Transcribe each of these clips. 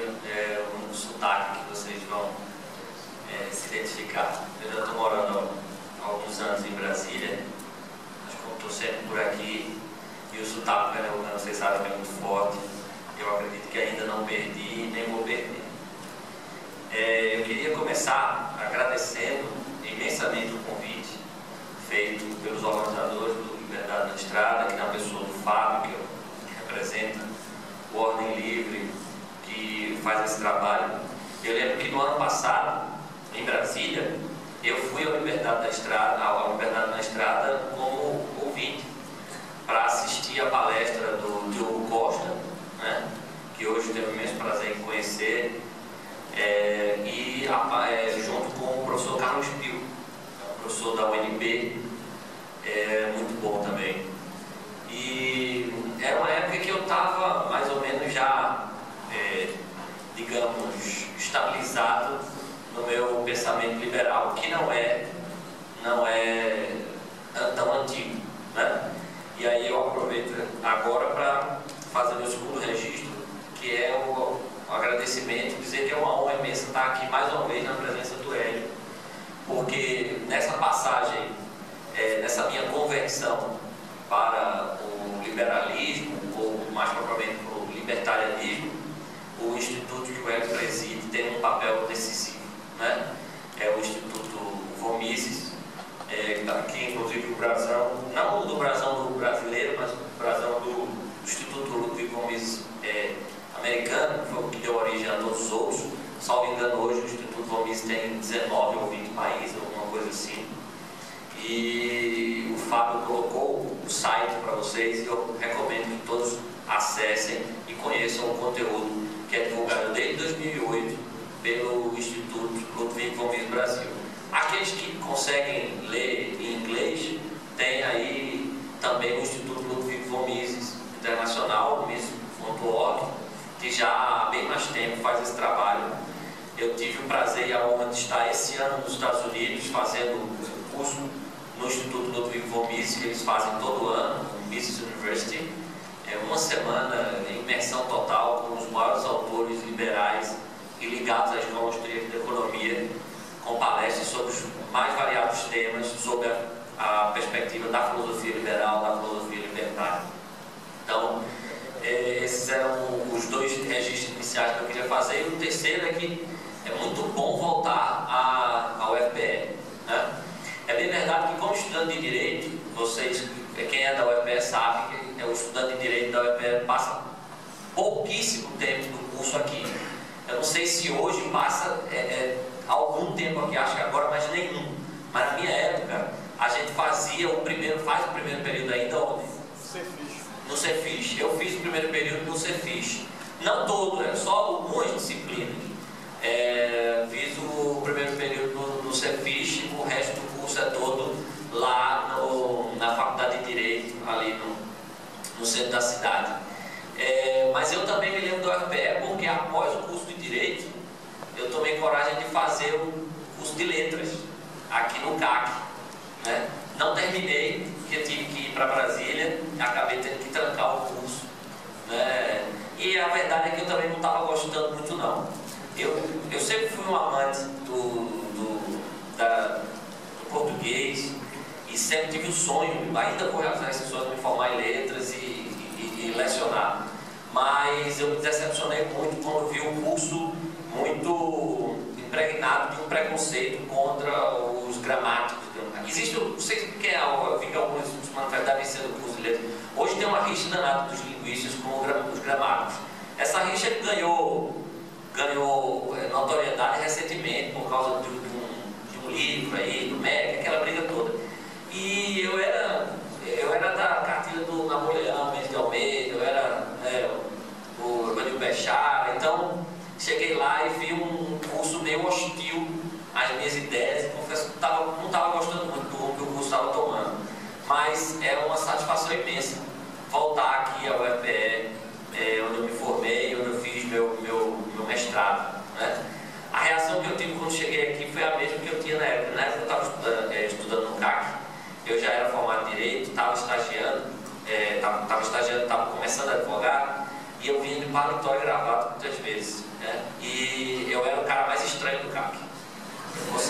um sotaque que vocês vão se identificar. Eu já estou morando há alguns anos em Brasília, mas como estou sempre por aqui, e o sotaque pernambucano, vocês sabem que é muito forte, eu acredito que ainda não perdi e nem vou perder. Eu queria começar agradecendo imensamente o convite feito pelos organizadores do Liberdade na Estrada, que na pessoa do Fábio, que representa o Ordem Livre, que faz esse trabalho. Eu lembro que no ano passado, em Brasília, eu fui à Liberdade na Estrada como ouvinte, para assistir a palestra do Diogo Costa, né, que hoje eu tenho o imenso prazer em conhecer, junto com o professor Carlos Pio, professor da UNB, muito bom também. E era uma época que eu estava mais ou menos já, digamos, estabilizado no meu pensamento liberal, que não é tão antigo, né? E aí eu aproveito agora para fazer meu segundo registro, que é o agradecimento, dizer que é uma honra imensa estar aqui mais uma vez na presença do Hélio, porque nessa passagem, nessa minha conversão para o liberalismo, ou mais propriamente para o libertarianismo, o instituto que o Hélio preside tem um papel decisivo, né? É o Instituto Vomises, que está aqui, inclusive o brasão, não do brasão do brasileiro, mas o brasão do Instituto Ludwig Vomises americano, que foi o que deu origem a todos os outros. Salvo engano, hoje o Instituto Vomises tem 19 ou 20 países, alguma coisa assim. E o Fábio colocou o site para vocês e eu recomendo que todos acessem e conheçam o conteúdo que é divulgado desde 2008 pelo Instituto Ludwig Vomises Brasil. Aqueles que conseguem ler em inglês, tem aí também o Instituto Ludwig Vomises Internacional, mises.org, que já há bem mais tempo faz esse trabalho. Eu tive o prazer e a honra de estar esse ano nos Estados Unidos fazendo um curso no Instituto Ludwig Vomises, que eles fazem todo ano, no Mises University. Uma semana em imersão total com os maiores autores liberais e ligados às novas teorias da economia, com palestras sobre os mais variados temas, sobre a perspectiva da filosofia liberal, da filosofia libertária. Então, esses eram os dois registros iniciais que eu queria fazer. E o terceiro é que é muito bom voltar ao UFPE, né? É bem verdade que, como estudante de Direito, vocês, quem é da UFPE sabe que o estudante de Direito da UFPE passa pouquíssimo tempo do curso aqui. Eu não sei se hoje passa algum tempo aqui, acho que agora mais nenhum. Mas na minha época, a gente faz o primeiro período ainda onde? No Cefis. Eu fiz o primeiro período no Cefis. Não todo, só algumas disciplinas. Fiz o primeiro período no Cefis, o resto do curso é todo lá na Faculdade de Direito, ali no centro da cidade. Mas eu também me lembro do UFPE porque após o curso de Direito, eu tomei coragem de fazer o curso de Letras, aqui no CAC, né? Não terminei, porque eu tive que ir para Brasília, acabei tendo que trancar o curso, né? E a verdade é que eu também não estava gostando muito não. Eu sempre fui um amante do português e sempre tive o sonho, ainda vou realizar esse sonho de me formar em letras e lecionar. Mas eu me decepcionei muito quando vi o curso muito impregnado de um preconceito contra os gramáticos. Existe, não sei se quem eu vi que alguns devem ser do curso de letras. Hoje tem uma rixa danada dos linguistas com os gramáticos. Essa rixa ganhou notoriedade recentemente por causa de um livro aí, do MEC, aquela briga toda. E eu era da cartilha do Napoleão Mendes de Almeida, eu era o Evanil Bechara, então cheguei lá e vi um curso meio hostil às minhas ideias, e confesso que não estava gostando muito do rumo que o curso estava tomando. Mas era uma satisfação imensa voltar aqui ao UFPE, onde eu me formei, onde eu fiz meu mestrado, né? A reação que eu tive quando cheguei aqui foi a mesma que eu tinha na época. Na época eu estava estudando no CAC, eu já era formado em Direito, estava estagiando, estava começando a advogar, e eu vinha de paletó e gravata muitas vezes, né?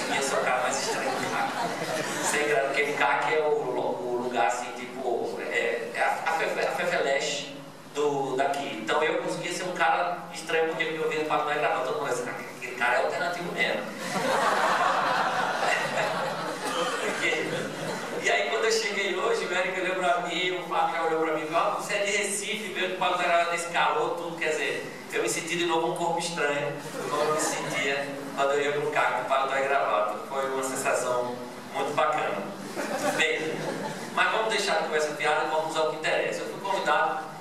conseguia ser o cara mais estranho do CAC. Sem graça, porque o CAC é o lugar assim, tipo, a Fefeleche daqui. Então eu conseguia ser um cara estranho porque eu via o Papai Noel gravando, todo mundo assim, aquele cara é alternativo mesmo. E aí quando eu cheguei hoje, o Érico olhou pra mim, o Fábio já olhou pra mim e falou, você é de Recife, veio que o Papai Noel nesse calor, tudo, quer dizer, eu me senti de novo um corpo estranho, como eu me sentia quando eu ia pro carro com o Papai Noel gravado. Foi uma sensação muito bacana. Bem, mas vamos deixar de conversa piada e vamos ao que interessa. Eu fui convidado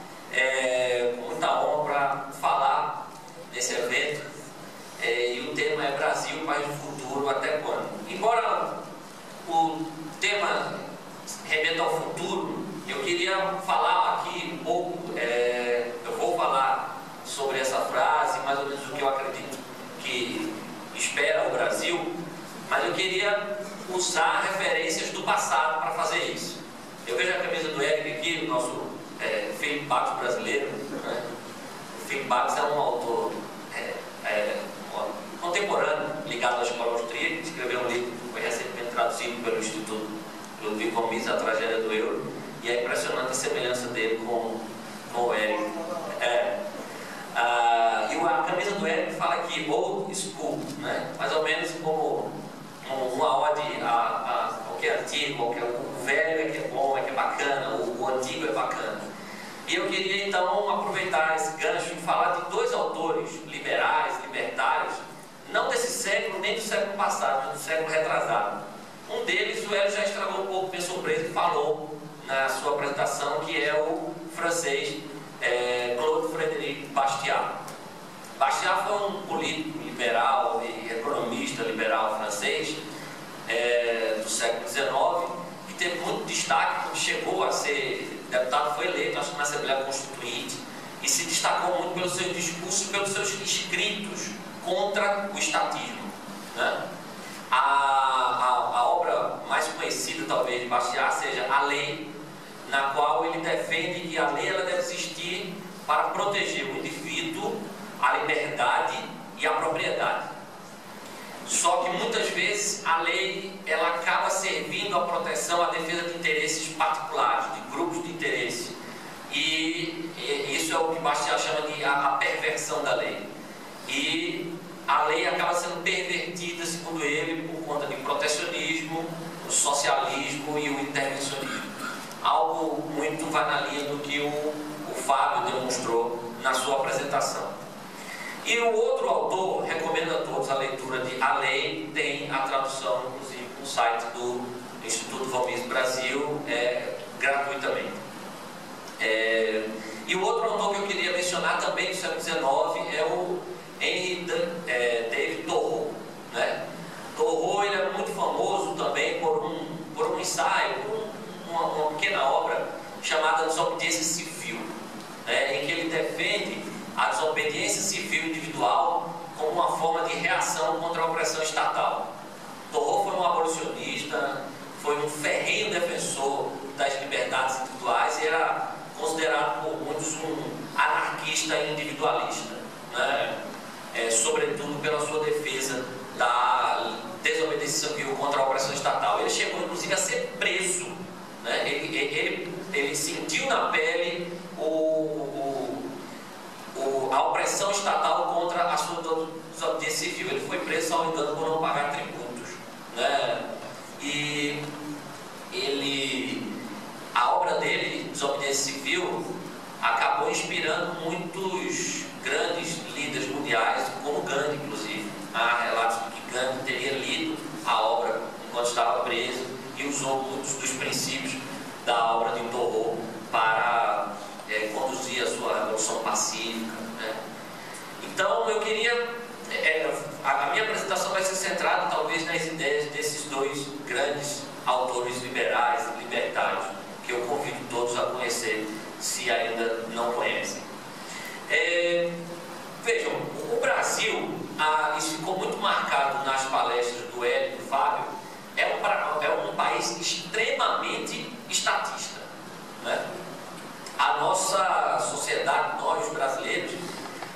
com muita honra para falar nesse evento e o tema é Brasil, País do Futuro, até quando? Embora o tema remeta ao futuro, eu queria falar aqui um pouco, eu vou falar sobre essa frase, mais ou menos o que eu acredito que espera o Brasil, mas eu queria usar referências do passado para fazer isso. Eu vejo a camisa do Érico aqui, o nosso Felipe Barros brasileiro, né? O Felipe Barros é um autor contemporâneo, ligado à escola austríaca, escreveu um livro que foi recentemente traduzido pelo Instituto Ludwig von Mises, A Tragédia do Euro, e é impressionante a semelhança dele com o Érico. E a camisa do Érico fala aqui, Old School, né? Mais ou menos como uma ode ao que é antigo, ao que é o velho, é que é bom, é que é bacana, o antigo é bacana. E eu queria então aproveitar esse gancho e falar de dois autores liberais, libertários, não desse século, nem do século passado, mas do século retrasado. Um deles, o Hélio já estragou um pouco minha surpresa e falou na sua apresentação, que é o francês Claude Frédéric Bastiat. Bastiat foi um político liberal e economista liberal francês do século XIX, que teve muito destaque, chegou a ser deputado, foi eleito, acho que na Assembleia Constituinte, e se destacou muito pelos seus discursos e pelos seus escritos contra o estatismo, né? A obra mais conhecida, talvez, de Bastiat seja A Lei, na qual ele defende que a lei ela deve existir para proteger o indivíduo, a liberdade e a propriedade. Só que muitas vezes a lei ela acaba servindo à proteção, à defesa de interesses particulares, de grupos de interesse. E isso é o que Bastiat chama de a perversão da lei. E a lei acaba sendo pervertida, segundo ele, por conta de protecionismo, o socialismo e o intervencionismo. Algo muito vai na linha do que o Fábio demonstrou na sua apresentação. E o outro autor, recomendo a todos a leitura de A Lei, tem a tradução, inclusive, no site do Instituto von Mises Brasil, gratuitamente. E o outro autor que eu queria mencionar também do século XIX é o Henry David Thoreau, né? Thoreau ele é muito famoso também por um ensaio, uma pequena obra chamada Desobediência Civil, né? Em que ele defende a desobediência civil individual como uma forma de reação contra a opressão estatal. Thoreau foi um abolicionista, foi um ferrenho defensor das liberdades individuais e era considerado por muitos um anarquista individualista, né? Sobretudo pela sua defesa da desobediência civil contra a opressão estatal. Ele chegou inclusive a ser preso, né? Ele sentiu na pele a opressão estatal contra a sua desobediência civil. Ele foi preso, salvo engano, por não pagar tributos, né? E a obra dele, Desobediência Civil, acabou inspirando muitos grandes líderes mundiais, como Gandhi, inclusive. Há relatos de que Gandhi teria lido a obra enquanto estava preso e usou muitos dos princípios da obra de Thoreau para conduzir a sua revolução pacífica, né? Então eu queria a minha apresentação vai ser centrada talvez nas ideias desses dois grandes autores liberais, libertários, que eu convido todos a conhecer, se ainda não conhecem. Vejam, o Brasil, isso ficou muito marcado nas palestras do Hélio e do Fábio, é um país extremamente estatista, né? A nossa sociedade, nós brasileiros,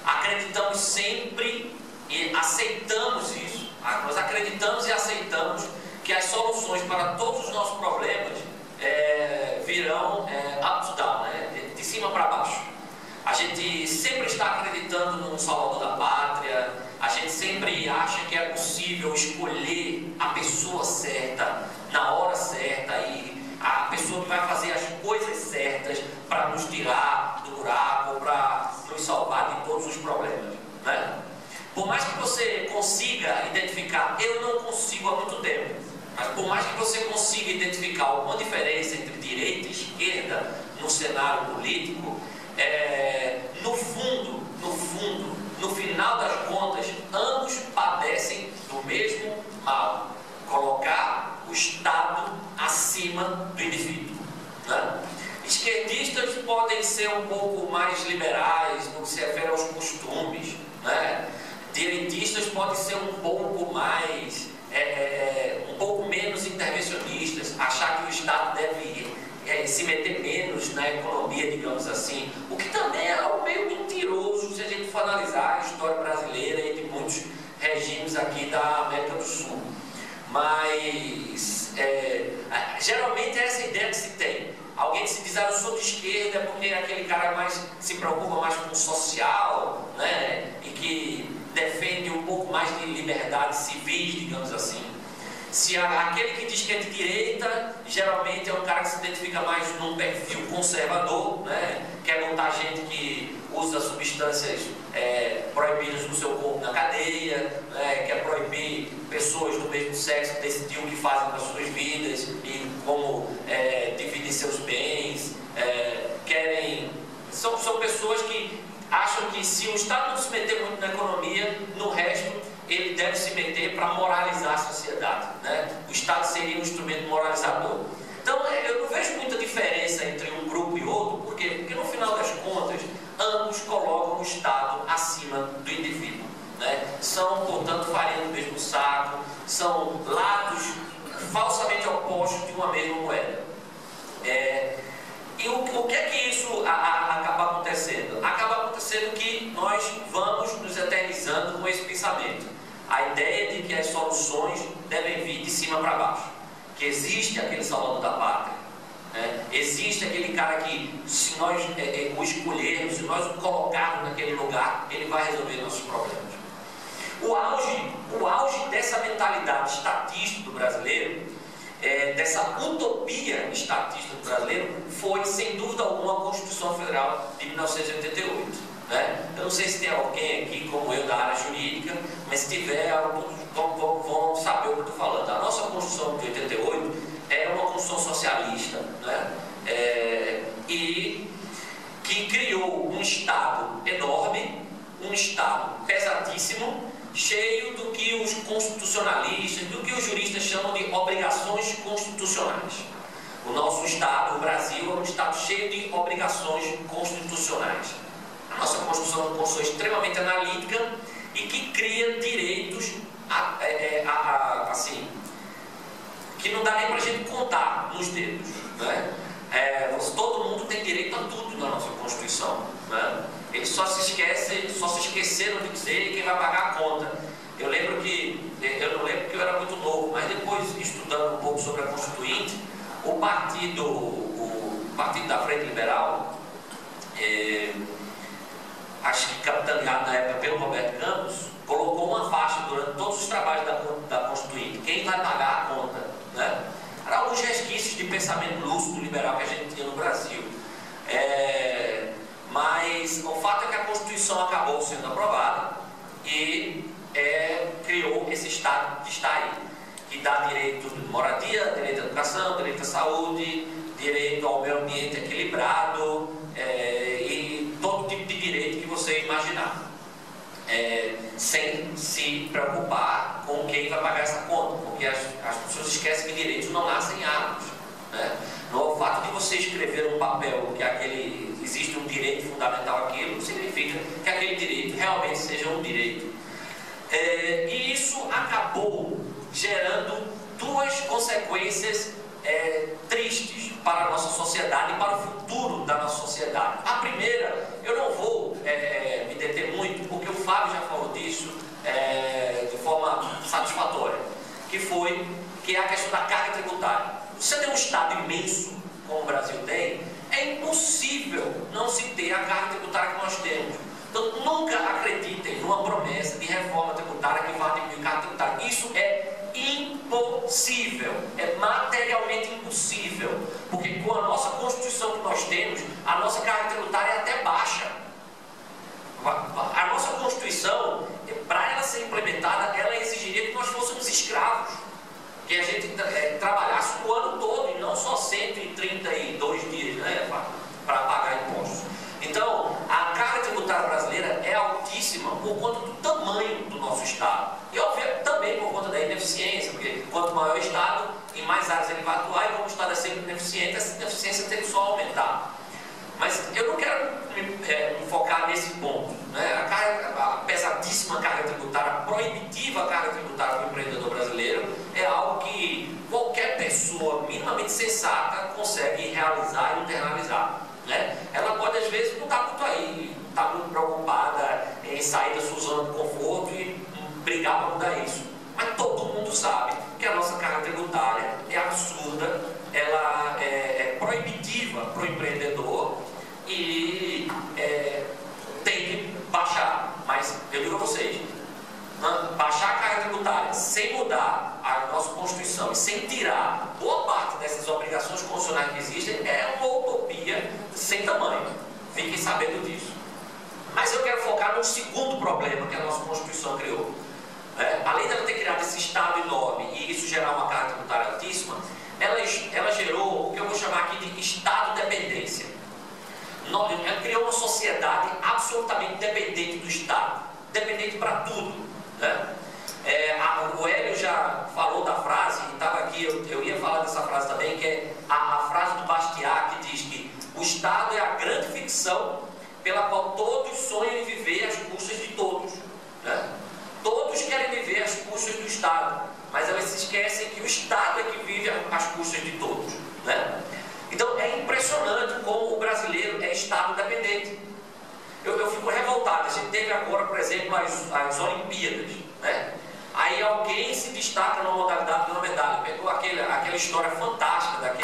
acreditamos sempre e aceitamos isso. Nós acreditamos acreditamos e aceitamos que as soluções para todos os nossos problemas virão up to down, né? De cima para baixo. A gente sempre está acreditando no Salvador da Pátria, a gente sempre acha que é possível escolher a pessoa certa, na hora certa, e a pessoa que vai fazer as coisas certas para nos tirar do buraco, para nos salvar de todos os problemas, né? Por mais que você consiga identificar, eu não consigo há muito tempo, mas por mais que você consiga identificar alguma diferença entre direita e esquerda no cenário político, no final das contas, ambos padecem do mesmo mal: colocar o Estado acima do indivíduo, né? Esquerdistas podem ser um pouco mais liberais no que se refere aos costumes, né? Direitistas podem ser um pouco mais, um pouco menos intervencionistas, achar que o Estado deve se meter menos na economia, digamos assim, o que também é algo meio mentiroso se a gente for analisar a história brasileira e de muitos regimes aqui da América do Sul. Mas geralmente é essa ideia que se tem. Alguém que se diz, eu sou de esquerda porque é aquele cara mais se preocupa mais com o social, né? E que defende um pouco mais de liberdades civis, digamos assim. Se aquele que diz que é de direita, geralmente é um cara que se identifica mais num perfil conservador, né? Quer botar gente que usa substâncias proibidas no seu corpo na cadeia, né? Quer proibir pessoas do mesmo sexo decidir o que fazem com as suas vidas e como dividir seus bens. São pessoas que acham que se o Estado não se meter muito na economia, no resto ele deve se meter para moralizar a sociedade, né? O Estado seria um instrumento moralizador. Então eu não vejo muita diferença entre um grupo e outro. Por quê? Porque no final das contas ambos colocam o Estado acima do indivíduo, né? São, portanto, farinha do mesmo saco, são lados falsamente opostos de uma mesma moeda. E o que é que isso acaba acontecendo? Acaba acontecendo que nós vamos nos eternizando com esse pensamento. A ideia de que as soluções devem vir de cima para baixo. Que existe aquele Salvador da Pátria, né? Existe aquele cara que, se nós o escolhermos, se nós o colocarmos naquele lugar, ele vai resolver nossos problemas. O auge dessa mentalidade estatista do brasileiro, dessa utopia estatista do brasileiro, foi, sem dúvida alguma, a Constituição Federal de 1988. Né? Eu não sei se tem alguém aqui como eu da área jurídica, mas se tiver, vão saber o que eu estou falando. A nossa Constituição de 88 era uma Constituição socialista, né? E que criou um Estado enorme, um Estado pesadíssimo, cheio do que os constitucionalistas, do que os juristas chamam de obrigações constitucionais. O nosso Estado, o Brasil, é um Estado cheio de obrigações constitucionais. A nossa Constituição é uma Constituição extremamente analítica e que cria direitos assim, que não dá nem para a gente contar nos dedos, né? Todo mundo tem direito a tudo na nossa Constituição, né? Eles só se esqueceram de dizer quem vai pagar a conta. Eu não lembro que eu era muito novo, mas depois, estudando um pouco sobre a Constituinte, o partido da Frente Liberal, acho que capitaneado na época pelo Roberto Campos, colocou uma faixa durante todos os trabalhos da Constituinte: quem vai pagar a conta, né? Eram alguns resquícios de pensamento lúcido liberal que a gente tinha no Brasil. Mas o fato é que a Constituição acabou sendo aprovada e criou esse Estado que está aí, que dá direito de moradia, direito à educação, direito à saúde, direito ao meio ambiente equilibrado, e todo tipo de direito que você imaginar, sem se preocupar com quem vai pagar essa conta, porque as pessoas esquecem que direitos não nascem em árvores, né? O fato de você escrever um papel que existe um direito fundamental aquilo, não significa que aquele direito realmente seja um direito. E isso acabou gerando duas consequências tristes para a nossa sociedade e para o futuro da nossa sociedade. A primeira, eu não vou me deter muito, porque o Fábio já falou disso de forma satisfatória. Estado imenso como o Brasil tem, é impossível não se ter a carga tributária que nós temos. Então, nunca acreditem numa promessa de reforma tributária que vá diminuir carga tributária. Isso é impossível, é materialmente impossível, porque com a nossa Constituição que nós temos, a nossa carga tributária é até baixa. A nossa Constituição, para ela ser implementada, ela exigiria que nós fôssemos escravos, que a gente trabalhasse o ano todo e não só 132 dias, né, para pagar impostos. Então, a carga tributária brasileira é altíssima por conta do tamanho do nosso Estado. E, obviamente, também por conta da ineficiência, porque quanto maior o Estado, em mais áreas ele vai atuar, e como o Estado é sempre ineficiente, essa ineficiência tem que só aumentar. Mas eu não quero me focar nesse ponto, né? A pesadíssima carga tributária, a proibitiva carga tributária do empreendedor brasileiro é algo que qualquer pessoa minimamente sensata consegue realizar e internalizar, né? Ela pode, às vezes, não estar muito aí, estar muito preocupada em sair da sua zona de conforto e brigar para mudar isso. Mas todo mundo sabe que a nossa carga tributária é absurda, ela é proibitiva para o empreendedor e tem que baixar. Mas eu digo a vocês, baixar a carga tributária sem mudar a nossa Constituição e sem tirar boa parte dessas obrigações constitucionais que existem é uma utopia sem tamanho. Fiquem sabendo disso. Mas eu quero focar no segundo problema que a nossa Constituição criou. Além dela ter criado esse Estado enorme e isso gerar uma carga tributária altíssima, ela gerou o que eu vou chamar aqui de Estado-dependência. Ela criou uma sociedade absolutamente dependente do Estado, dependente para tudo, né? O Hélio já falou da frase, e estava aqui, eu ia falar dessa frase também, que é a frase do Bastiat, que diz que o Estado é a grande ficção pela qual todos sonham em viver às custas de todos, né? Todos querem viver às custas do Estado, mas elas se esquecem que o Estado é que vive às custas de todos, né? Então é impressionante como o brasileiro é Estado dependente. Eu fico revoltado. A gente teve agora, por exemplo, as Olimpíadas, né? Aí alguém se destaca numa modalidade de uma medalha. Pegou aquela história fantástica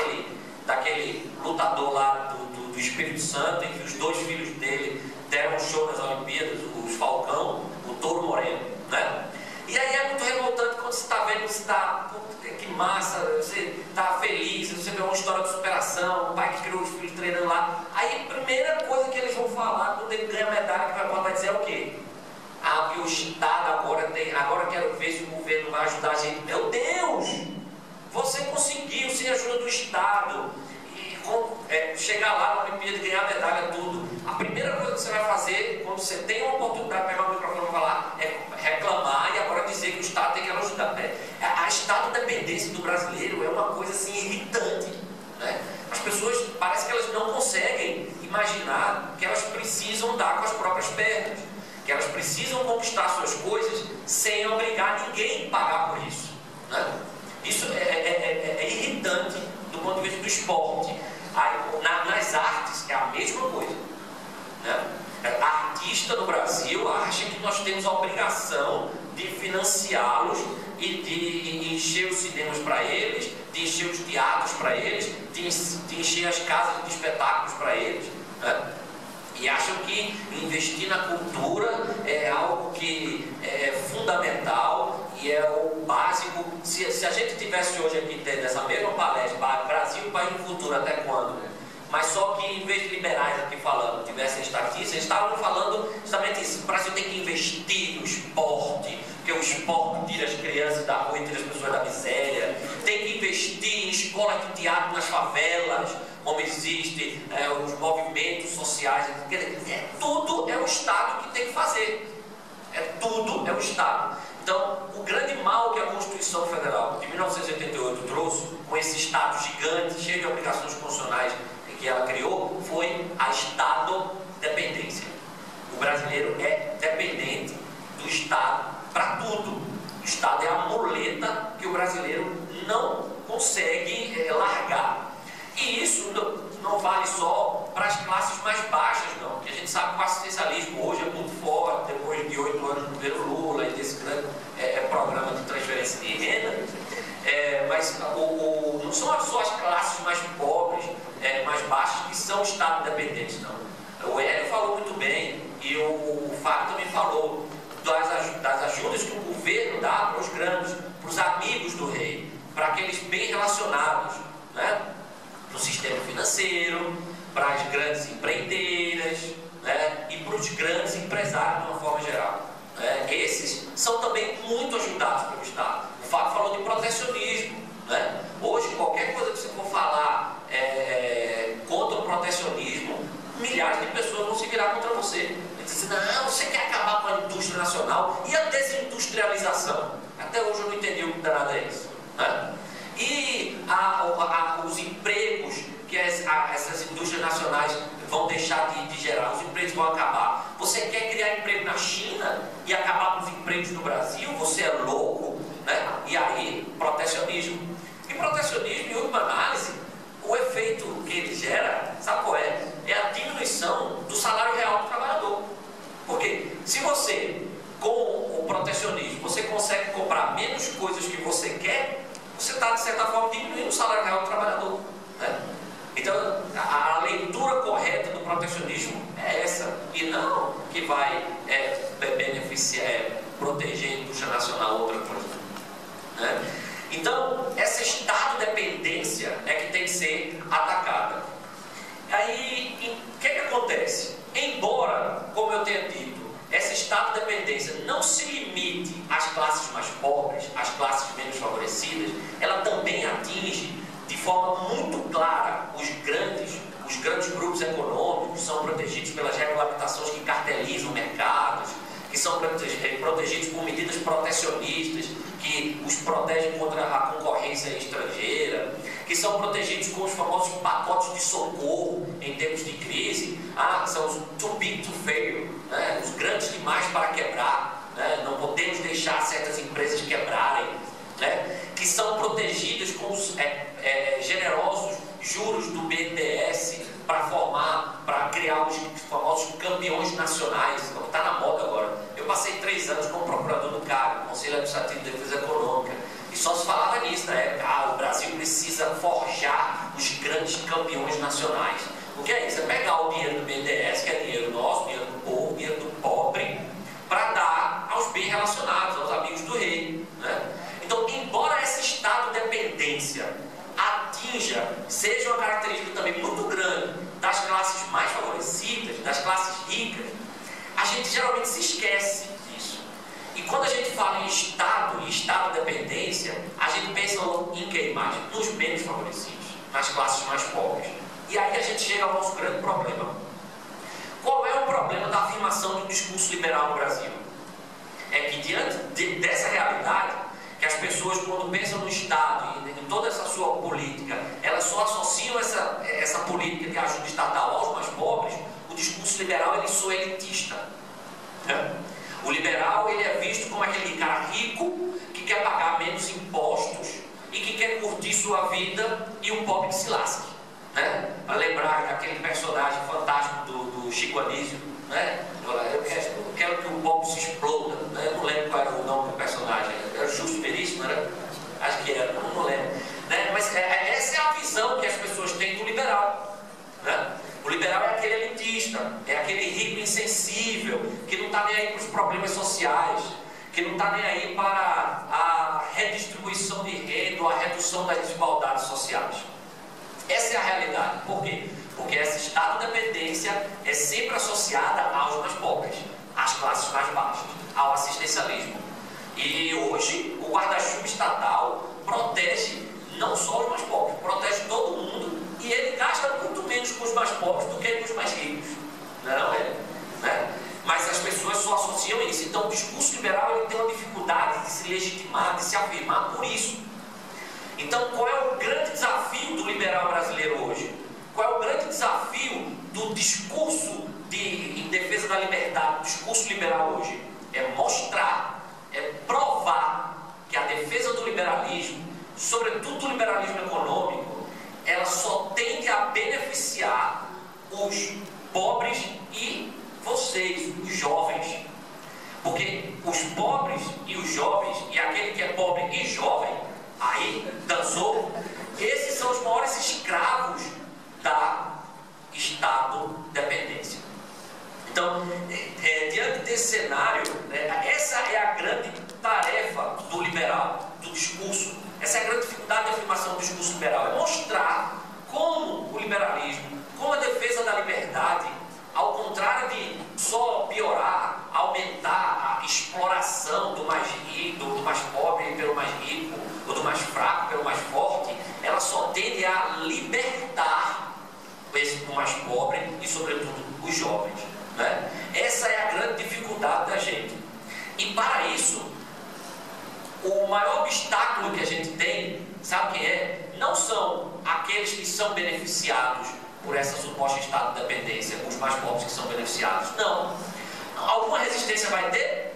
daquele lutador lá do Espírito Santo, em que os dois filhos dele deram um show nas Olimpíadas, os Falcão, o Touro Moreno, né? E aí é muito revoltante quando você está vendo, você está, que massa, você está feliz, você vê uma história de superação, o pai que criou os filhos treinando lá. Aí a primeira coisa que eles vão falar quando ele ganha a medalha, que vai dizer é o quê? Que o Estado agora quero ver se o governo vai ajudar a gente. Meu Deus! Você conseguiu sem a ajuda do Estado chegar lá na Olimpíada e ganhar a medalha, tudo. A primeira coisa que você vai fazer quando você tem a oportunidade de pegar o microfone e falar é reclamar e agora dizer que o Estado tem que ajudar, né? A Estado-dependência do brasileiro é uma coisa assim irritante, né? As pessoas parece que elas não conseguem imaginar que elas precisam dar com as próprias pernas, que elas precisam conquistar suas coisas sem obrigar ninguém a pagar por isso, né? Isso é irritante do ponto de vista do esporte. Nas artes é a mesma coisa, né? A artista no Brasil acha que nós temos a obrigação de financiá-los e de encher os cinemas para eles, de encher os teatros para eles, de encher as casas de espetáculos para eles, né? E acham que investir na cultura é algo que é fundamental e é o básico. Se a gente tivesse hoje aqui tendo essa mesma palestra, Brasil, país do futuro, até quando? Mas só que em vez de liberais aqui falando, tivessem estatistas, eles estavam falando justamente isso. O Brasil tem que investir no esporte, porque o esporte tira as crianças da rua e tira as pessoas da miséria. Tem que investir em escolas de teatro nas favelas, como existem os movimentos sociais. Tudo é o Estado que tem que fazer. Tudo é o Estado. Então, o grande mal que a Constituição Federal de 1988 trouxe, com esse Estado gigante, cheio de obrigações constitucionais que ela criou, foi a Estado-dependência. O brasileiro é dependente do Estado para tudo. O Estado é a muleta que o brasileiro não consegue largar. E isso não vale só para as classes mais baixas, não. Porque a gente sabe que o assistencialismo hoje é muito forte, depois de 8 anos do governo Lula e desse grande programa de transferência de renda. Mas não são só as classes dependentes, não. O Hélio falou muito bem, e o Fábio também falou, das ajudas que o governo dá para os grandes, para os amigos do rei, para aqueles bem relacionados, né? Para o sistema financeiro, para as grandes empreendeiras, né? E para os grandes empresários de uma forma geral. Esses são também muito ajudados pelo Estado. O Fábio falou de protecionismo, né? Hoje, qualquer coisa que você for falar contra o protecionismo, milhares de pessoas vão se virar contra você. Dizem, não, você quer acabar com a indústria nacional e a desindustrialização. Até hoje eu não entendi o que danado é isso, né? E os empregos que essas indústrias nacionais vão deixar de gerar, os empregos vão acabar. Você quer criar emprego na China e acabar com os empregos no Brasil? Você é louco, né? E aí, protecionismo. E protecionismo, em última análise, o efeito que ele gera, sabe qual é? É a diminuição do salário real do trabalhador. Porque se você, com o protecionismo, você consegue comprar menos coisas que você quer, você está, de certa forma, diminuindo o salário real do trabalhador, né? Então, a leitura correta do protecionismo é essa, e não que vai beneficiar, proteger a indústria nacional, outra coisa, né? Então, essa estado-dependência é que tem que ser atacada. Aí, o que acontece? Embora, como eu tenha dito, essa estado-dependência não se limite às classes mais pobres, às classes menos favorecidas, ela também atinge de forma muito clara os grandes grupos econômicos, que são protegidos pelas regulamentações que cartelizam mercados, que são protegidos por medidas protecionistas, que os protegem contra a concorrência estrangeira, que são protegidos com os famosos pacotes de socorro em tempos de crise, são os too big to fail, né? Os grandes demais para quebrar, né? Não podemos deixar certas empresas quebrarem, né? Que são protegidas com os generosos juros do BNDES para criar os famosos campeões nacionais, que está na moda agora. Eu passei 3 anos como procurador do CAB, Conselho Administrativo de Defesa Econômica, e só se falava nisso na época. O Brasil precisa forjar os grandes campeões nacionais. O que é isso? É pegar o dinheiro do BNDES, que é dinheiro nosso, dinheiro do povo, dinheiro do pobre, para dar aos bem relacionados, aos amigos do rei, né? Então, embora essa estado-dependência seja uma característica também muito grande das classes mais favorecidas, das classes ricas, a gente geralmente se esquece disso. E quando a gente fala em Estado e Estado-dependência, a gente pensa em quem mais? Nos menos favorecidos, nas classes mais pobres. E aí a gente chega ao nosso grande problema. Qual é o problema da afirmação do discurso liberal no Brasil? É que diante dessa realidade, que as pessoas, quando pensam no Estado e em toda essa sua política, elas só associam essa política de ajuda estatal aos mais pobres, o discurso liberal ele soa elitista, né? O liberal ele é visto como aquele cara rico que quer pagar menos impostos e que quer curtir sua vida, e o pobre que se lasque, né? Para lembrar daquele personagem fantástico do Chico Anísio, né? Eu quero que o pobre se exploda, né? Eu não lembro qual era o nome do personagem. Era Justo Veríssimo, era? Acho que era, não lembro, né? Mas essa é a visão que as pessoas têm do liberal, né? O liberal é aquele elitista, é aquele rico insensível, que não está nem aí para os problemas sociais, que não está nem aí para a redistribuição de renda ou a redução das desigualdades sociais. Essa é a realidade. Por quê? Porque essa estado-dependência é sempre associada aos mais pobres, às classes mais baixas, ao assistencialismo. E hoje o guarda-chuva estatal protege não só os mais pobres, protege todo mundo, e ele gasta muito menos com os mais pobres do que com os mais ricos. Não é? Né? Mas as pessoas só associam isso. Então o discurso liberal ele tem uma dificuldade de se legitimar, de se afirmar por isso. Então qual é o grande desafio do liberal brasileiro hoje? Qual é o grande desafio do discurso em defesa da liberdade, do discurso liberal hoje? É mostrar, é provar que a defesa do liberalismo, sobretudo do liberalismo econômico, ela só tende a beneficiar os pobres e vocês, os jovens. Porque os pobres e os jovens, e aquele que é pobre e jovem, aí dançou, esses são os maiores escravos da Estado-dependência. Então, diante desse cenário, essa é a grande tarefa do liberal, do discurso. Essa é a grande dificuldade da afirmação do discurso liberal, é mostrar como o liberalismo, como a defesa da liberdade, ao contrário de só piorar, aumentar a exploração do mais rico, do mais pobre pelo mais rico, ou do mais fraco pelo mais forte, ela só tende a libertar o mais pobre e, sobretudo, os jovens. Né? Essa é a grande dificuldade da gente. E para isso, o maior obstáculo que a gente tem, sabe quem é? Não são aqueles que são beneficiados por essa suposta estado-dependência, os mais pobres que são beneficiados. Não. Alguma resistência vai ter?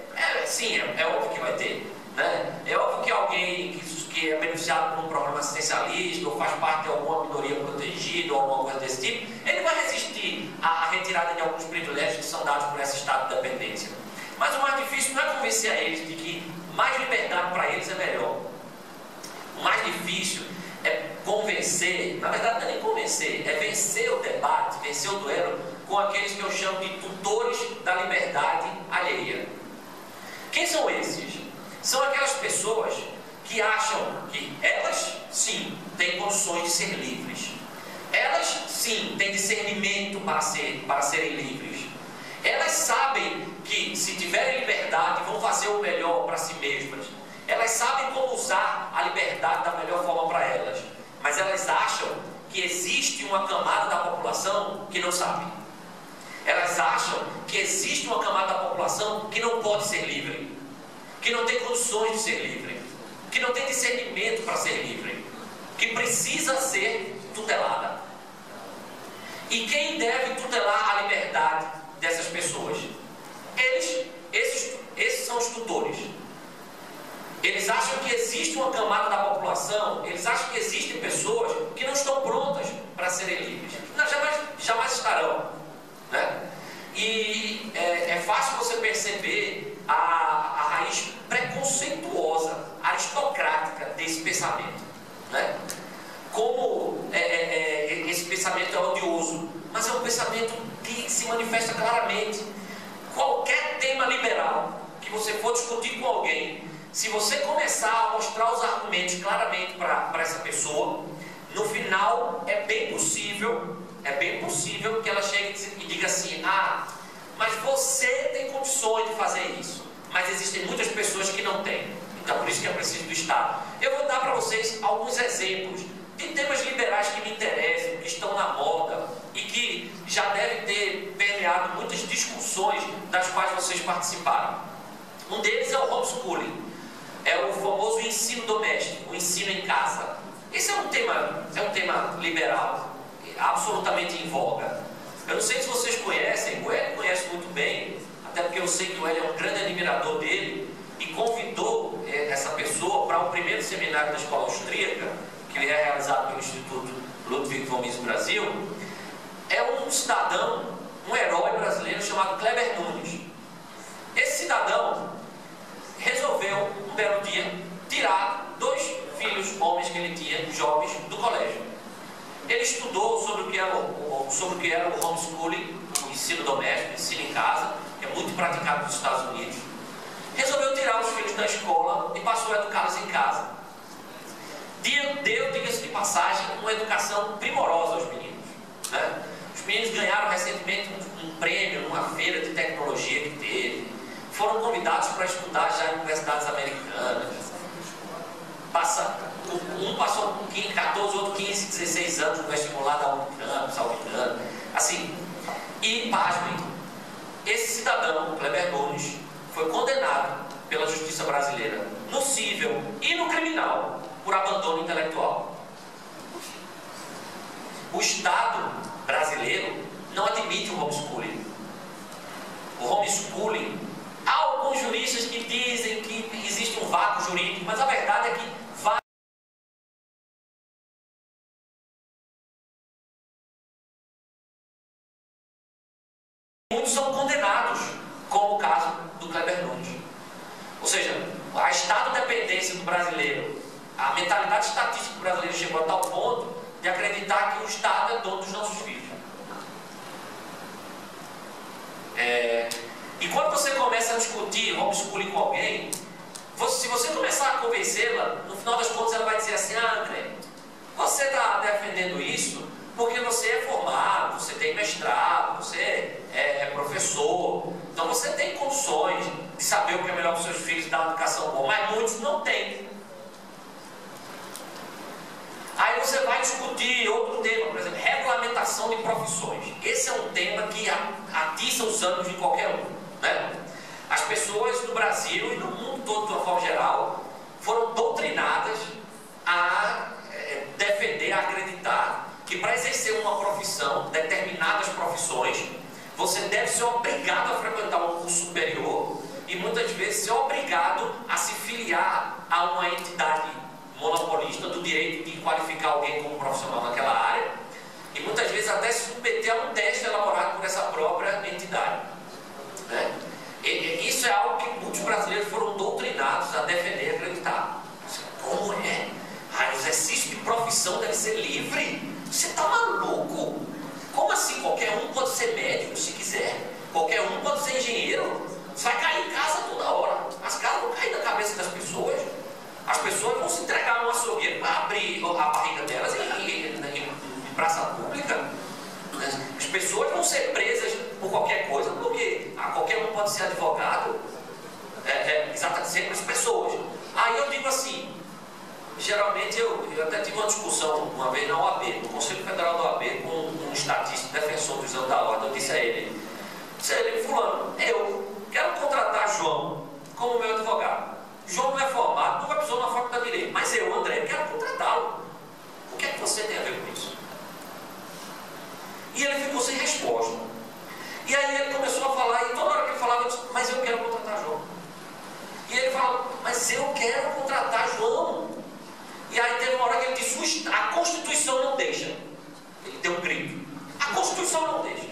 Sim, é óbvio que vai ter. Né? É óbvio que alguém que é beneficiado por um programa assistencialista ou faz parte de alguma minoria protegida ou alguma coisa desse tipo, ele vai resistir à retirada de alguns privilégios que são dados por essa estado-dependência. Mas o mais difícil não é convencer a eles de que mais liberdade para eles é melhor. O mais difícil é convencer, na verdade não é nem convencer, é vencer o debate, vencer o duelo com aqueles que eu chamo de tutores da liberdade alheia. Quem são esses? São aquelas pessoas que acham que elas, sim, têm condições de ser livres. Elas, sim, têm discernimento para serem livres. Elas sabem que, se tiverem liberdade, vão fazer o melhor para si mesmas. Elas sabem como usar a liberdade da melhor forma para elas. Mas elas acham que existe uma camada da população que não sabe. Elas acham que existe uma camada da população que não pode ser livre, que não tem condições de ser livre, que não tem discernimento para ser livre, que precisa ser tutelada. E quem deve tutelar a liberdade dessas pessoas? Esses são os tutores. Eles acham que existe uma camada da população, eles acham que existem pessoas que não estão prontas para serem livres. Não, jamais estarão. Né? E é fácil você perceber a raiz preconceituosa, aristocrática desse pensamento. Né? Como esse pensamento é odioso, mas é um pensamento que se manifesta claramente. Qualquer tema liberal que você for discutir com alguém, se você começar a mostrar os argumentos claramente para essa pessoa, no final é bem possível que ela chegue e diga assim: ah, mas você tem condições de fazer isso, mas existem muitas pessoas que não têm, então por isso que é preciso do Estado. Eu vou dar para vocês alguns exemplos de temas liberais que me interessam, que estão na moda e que já devem ter permeado muitas discussões das quais vocês participaram. Um deles é o homeschooling. É o famoso ensino doméstico, o ensino em casa. Esse é um tema liberal, absolutamente em voga. Eu não sei se vocês conhecem, o Hélio conhece muito bem, até porque eu sei que o Hélio é um grande admirador dele, e convidou essa pessoa para um primeiro seminário da Escola Austríaca, que é realizado pelo Instituto Ludwig von Mises Brasil. É um cidadão, um herói brasileiro chamado Kleber Nunes. Esse cidadão resolveu, um belo dia, tirar 2 filhos homens que ele tinha, jovens, do colégio. Ele estudou sobre o que era o homeschooling, o ensino doméstico, o ensino em casa, que é muito praticado nos Estados Unidos. Resolveu tirar os filhos da escola e passou a educá-los em casa. Deu, diga-se de passagem, uma educação primorosa aos meninos. Né? Os meninos ganharam recentemente um prêmio numa feira de tecnologia que teve. Foram convidados para estudar já em universidades americanas. Um passou com 14, outro 15, 16 anos no vestibular da Unicamp, salvo engano. Assim, e pasmem, esse cidadão, Kleber Nunes, foi condenado pela justiça brasileira no cível e no criminal por abandono intelectual. O Estado brasileiro não admite o homeschooling. O homeschooling, há alguns juristas que dizem que existe um vácuo jurídico, mas a verdade é que muitos são condenados, como o caso do Kleber Nunes. Ou seja, a estado-dependência do brasileiro, a mentalidade estatística do brasileiro chegou a tal ponto de acreditar que o Estado é dono dos nossos filhos. quando você começa a discutir homeschooling com alguém, se você começar a convencê-la, no final das contas ela vai dizer assim: ah, André, você está defendendo isso porque você é formado, você tem mestrado, você é professor, então você tem condições de saber o que é melhor para os seus filhos, dar uma educação boa, mas muitos não têm. Aí você vai discutir outro tema, por exemplo, regulamentação de profissões. Esse é um tema que atiça os ânimos de qualquer um, né? As pessoas no Brasil e no mundo todo, de uma forma geral, foram doutrinadas a defender, a acreditar que para exercer uma profissão, determinadas profissões, você deve ser obrigado a frequentar um curso superior e muitas vezes ser obrigado a se filiar a uma entidade monopolista do direito de qualificar alguém como profissional naquela área e muitas vezes até se submeter a um teste elaborado por essa própria entidade, né? Isso é algo que muitos brasileiros foram doutrinados a defender e acreditar. Como é? O exercício de profissão deve ser livre? Você está maluco? Como assim? Qualquer um pode ser médico se quiser, qualquer um pode ser engenheiro. Você vai cair em casa toda hora, as casas vão cair na cabeça das pessoas. As pessoas vão se entregar num açougueiro para abrir a barriga delas em praça pública. As pessoas vão ser presas por qualquer coisa, porque qualquer um pode ser advogado. Exatamente, sempre as pessoas. Aí eu digo assim, geralmente eu até tive uma discussão uma vez na OAB, no Conselho Federal da OAB, com um estatístico defensor dos anos da ordem. Eu disse a ele, fulano, eu quero contratar João como meu advogado. João não é formado, nunca precisou na faculdade de Direito, mas eu, André, quero contratá-lo. O que é que você tem a ver com isso? E ele ficou sem resposta. E aí ele começou a falar, e toda hora que ele falava, eu disse, mas eu quero contratar João. E ele falou, mas eu quero contratar João. E aí teve uma hora que ele disse, a Constituição não deixa. Ele deu um grito. A Constituição não deixa.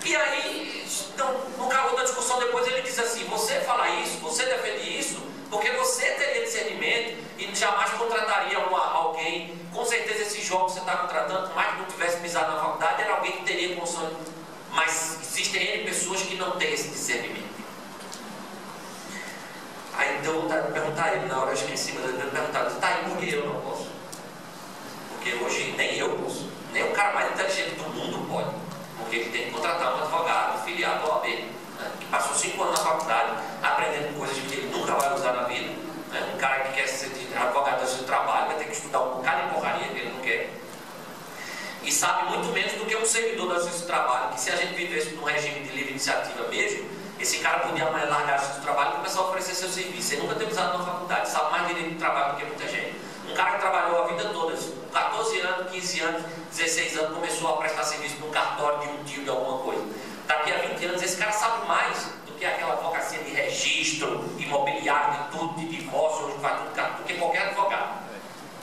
E aí, então, no calor da discussão depois, ele diz assim, você fala isso, você defende isso, porque você teria discernimento e jamais contrataria alguém. Com certeza esse jovem que você está contratando, mais que não tivesse pisado na faculdade, era alguém que teria condições. Mas existem N pessoas que não têm esse discernimento. Aí deu vontade de perguntar a ele, na hora eu esqueci, mas ele perguntava, tá aí, por que eu não posso? Porque hoje nem eu posso, nem o cara mais inteligente do mundo pode, porque ele tem que contratar um advogado filiado ao OAB, né, que passou 5 anos na faculdade aprendendo coisas que ele nunca vai usar na vida, né? Um cara que quer ser advogado do seu trabalho vai ter que estudar um bocado de porcaria que ele não quer e sabe muito menos do que um servidor da justiça do trabalho, que se a gente vivesse num regime de livre iniciativa mesmo, esse cara podia amanhã largar o trabalho e começar a oferecer seu serviço. Ele nunca tem usado na faculdade, sabe mais direito do trabalho do que muita gente. Um cara que trabalhou a vida toda, 14 anos, 15 anos, 16 anos, começou a prestar serviço num cartório de um tio de alguma coisa. Daqui a 20 anos, esse cara sabe mais do que aquela advocacia de registro, imobiliário, de tudo, de divórcio, hoje faz tudo, do que qualquer advogado.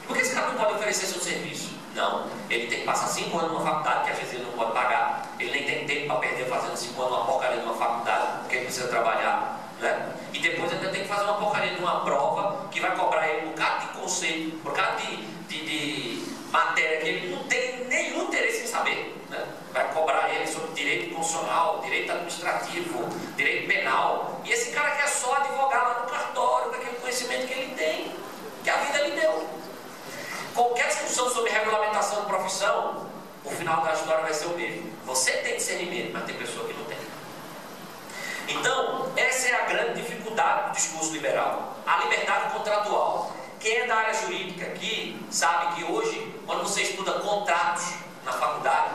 Por que esse cara não pode oferecer seu serviço? Não, ele tem que passar 5 anos numa faculdade, que às vezes ele não pode pagar, ele nem tem tempo para perder fazendo 5 anos uma porcaria numa faculdade, porque ele precisa trabalhar, né? E depois ainda tem que fazer uma porcaria de uma prova que vai cobrar ele um bocado de conceito, um bocado de matéria que ele não tem nenhum interesse em saber, né? Vai cobrar ele sobre direito constitucional, direito administrativo, direito penal, e esse cara quer só advogar lá no cartório, com aquele conhecimento que ele tem, que a vida lhe deu. Qualquer discussão sobre regulamentação de profissão, o final da história vai ser o mesmo. Você tem discernimento, mas tem pessoa que não tem. Então, essa é a grande dificuldade do discurso liberal. A liberdade contratual. Quem é da área jurídica aqui, sabe que hoje, quando você estuda contratos na faculdade,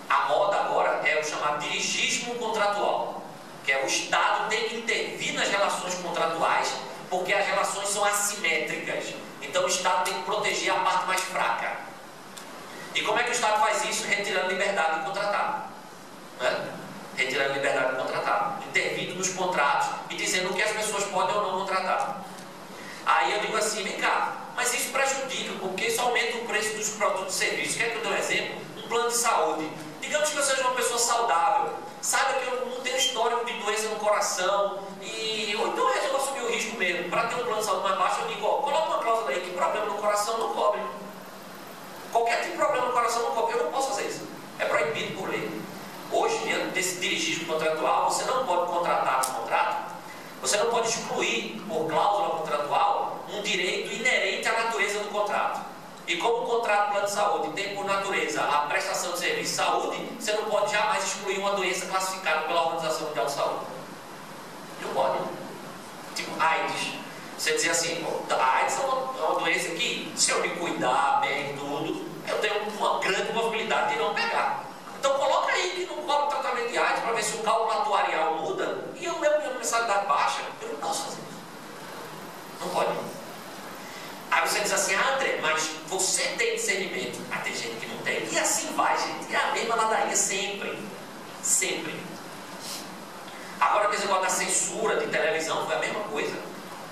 a moda agora é o chamado dirigismo contratual, que é o Estado tem que intervir nas relações contratuais, porque as relações são assimétricas. Então o Estado tem que proteger a parte mais fraca. E como é que o Estado faz isso? Retirando liberdade de contratar, né? Retirando liberdade de contratar, intervindo nos contratos e dizendo o que as pessoas podem ou não contratar. Aí eu digo assim, vem cá, mas isso prejudica, porque isso aumenta o preço dos produtos e serviços. Quer que eu dê um exemplo? Um plano de saúde. Digamos que eu seja uma pessoa saudável, saiba que eu não tenho histórico de doença no coração, ou então eu resolvo assumir o risco mesmo. Para ter um plano de saúde mais baixo, eu digo, ó, coloca uma cláusula aí que problema no coração não cobre. Qualquer tipo de problema no coração não cobre. Eu não posso fazer isso. É proibido por lei. Hoje, diante desse dirigismo contratual, você não pode contratar no contrato, você não pode excluir, por cláusula contratual, um direito inerente à natureza do contrato. E como o contrato de plano de saúde tem por natureza a prestação de serviço de saúde, você não pode jamais excluir uma doença classificada pela Organização Mundial de Saúde. Não pode. Tipo AIDS. Você dizer assim, a AIDS é uma doença que, se eu me cuidar bem e tudo, eu tenho uma grande possibilidade de não pegar. Então coloca aí que não cobra o tratamento de AIDS para ver se o cálculo atuarial muda e eu mesmo tenho mensalidade baixa. Eu não posso fazer isso. Não pode. Aí você diz assim, André, mas você tem discernimento. Ah, tem gente que não tem. E assim vai, gente. É a mesma ladainha sempre. Sempre. Agora que esse negócio da censura de televisão foi a mesma coisa.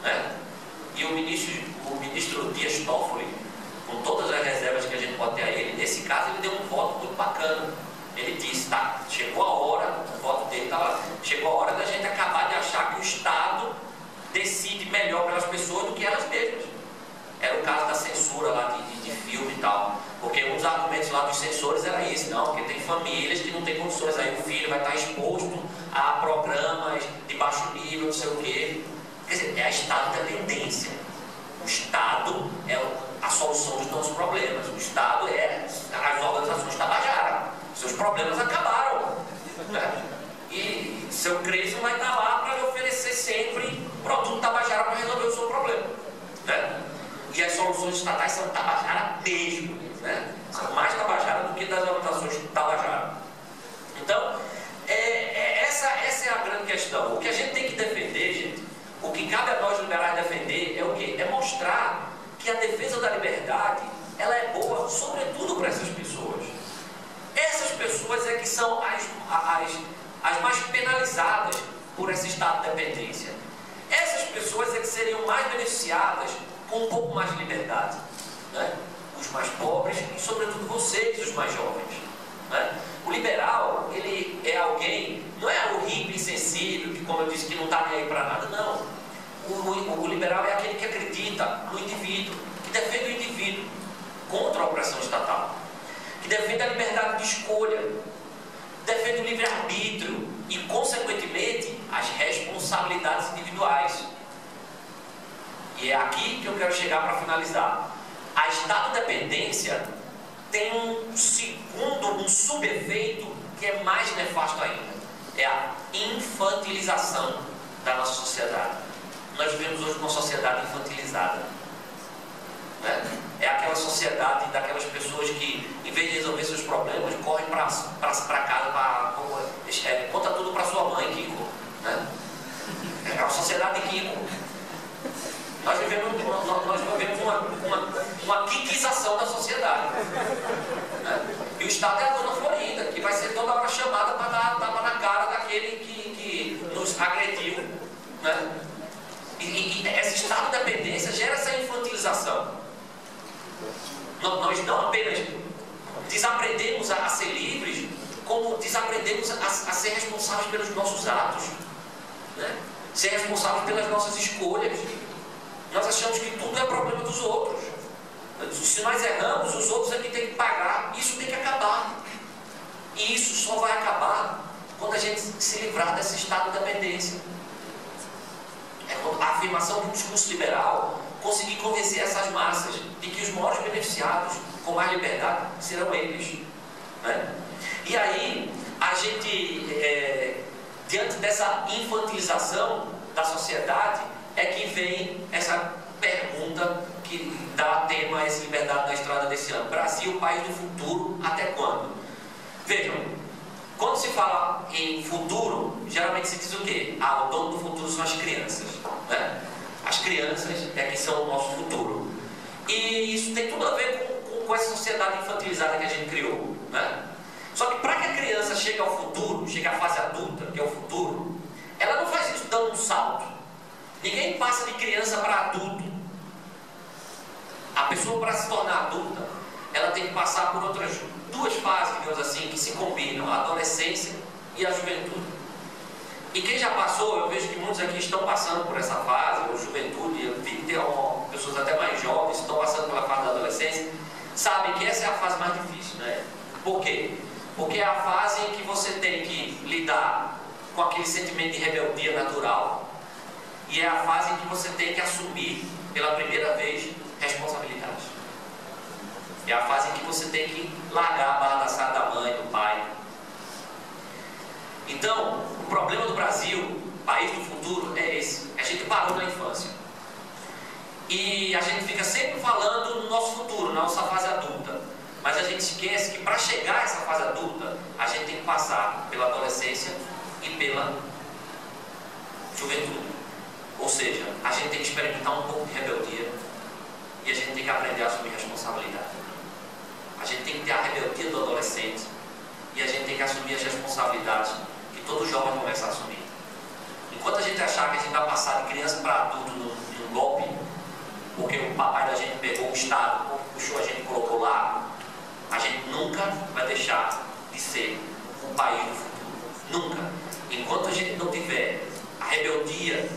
Né? E o ministro Dias Toffoli, com todas as reservas que a gente pode ter a ele, nesse caso ele deu um voto muito bacana. Ele disse, tá, chegou a hora, o voto dele estava lá, chegou a hora da gente acabar de achar que o Estado decide melhor pelas pessoas do que elas mesmas. Era o caso da censura lá de filme e tal. Porque um dos argumentos lá dos censores era isso, não, porque tem famílias que não têm condições, aí o filho vai estar exposto a programas de baixo nível, não sei o quê. Quer dizer, é a Estado-dependência. O Estado é a solução dos nossos problemas. O Estado é as organizações tabajaras. Seus problemas acabaram. Né? E seu Crespo vai estar lá para lhe oferecer sempre produto tabajara para resolver o seu problema. Né? E as soluções estatais são tabajara mesmo. Né? São mais tabajara do que das organizações tabajara. Então, essa é a grande questão. O que a gente tem que defender, gente, o que cabe a nós liberais defender é o quê? É mostrar que a defesa da liberdade, ela é boa, sobretudo para essas pessoas. Essas pessoas é que são as mais penalizadas por esse estado de dependência. Essas pessoas é que seriam mais beneficiadas com um pouco mais de liberdade. Né? Os mais pobres e, sobretudo, vocês, os mais jovens. Né? O liberal, ele é alguém, não é o hippie insensível, que, como eu disse, que não está nem aí para nada, não. O liberal é aquele que acredita no indivíduo, que defende o indivíduo contra a opressão estatal, que defende a liberdade de escolha, defende o livre-arbítrio e, consequentemente, as responsabilidades individuais. E é aqui que eu quero chegar para finalizar. A estado-dependência tem um subefeito que é mais nefasto ainda. É a infantilização da nossa sociedade. Nós vivemos hoje uma sociedade infantilizada. Né? É aquela sociedade daquelas pessoas que, em vez de resolver seus problemas, correm para casa, conta tudo para sua mãe, Kiko. Né? É a sociedade de Kiko. Nós vivemos uma quiquização da sociedade. Né? E o Estado é a dona Florinda, que vai ser toda hora chamada para dar tapa na cara daquele que nos agrediu. Né? E esse estado de dependência gera essa infantilização. Nós não apenas desaprendemos a ser livres, como desaprendemos a ser responsáveis pelos nossos atos. Né? Ser responsáveis pelas nossas escolhas. Nós achamos que tudo é problema dos outros. Se nós erramos, os outros é que tem que pagar. Isso tem que acabar. E isso só vai acabar quando a gente se livrar desse estado de dependência. A afirmação do discurso liberal conseguir convencer essas massas de que os maiores beneficiados com mais liberdade serão eles. Né? E aí, a gente, diante dessa infantilização da sociedade, é que vem essa pergunta que dá tema a essa liberdade na estrada desse ano. Brasil, país do futuro, até quando? Vejam, quando se fala em futuro, geralmente se diz o quê? Ah, o dono do futuro são as crianças. Né? As crianças é que são o nosso futuro. E isso tem tudo a ver com essa sociedade infantilizada que a gente criou. Né? Só que para que a criança chegue ao futuro, chegue à fase adulta, que é o futuro, ela não faz isso dando um salto. Ninguém passa de criança para adulto. A pessoa, para se tornar adulta, ela tem que passar por outras duas fases, digamos assim, que se combinam, a adolescência e a juventude. E quem já passou, eu vejo que muitos aqui estão passando por essa fase, ou juventude, eu vi que tem pessoas até mais jovens que estão passando pela fase da adolescência, sabem que essa é a fase mais difícil, né? Por quê? Porque é a fase em que você tem que lidar com aquele sentimento de rebeldia natural, e é a fase em que você tem que assumir pela primeira vez responsabilidade. É a fase em que você tem que largar a barra da saia da mãe, do pai. Então, o problema do Brasil, país do futuro, é esse. A gente parou na infância. E a gente fica sempre falando no nosso futuro, na nossa fase adulta. Mas a gente esquece que para chegar a essa fase adulta, a gente tem que passar pela adolescência e pela juventude. Ou seja, a gente tem que experimentar um pouco de rebeldia e a gente tem que aprender a assumir responsabilidade. A gente tem que ter a rebeldia do adolescente e a gente tem que assumir as responsabilidades que todo jovem começa a assumir. Enquanto a gente achar que a gente vai passar de criança para adulto num golpe, porque o papai da gente pegou o Estado, puxou a gente e colocou lá, a gente nunca vai deixar de ser um país do futuro. Nunca. Enquanto a gente não tiver a rebeldia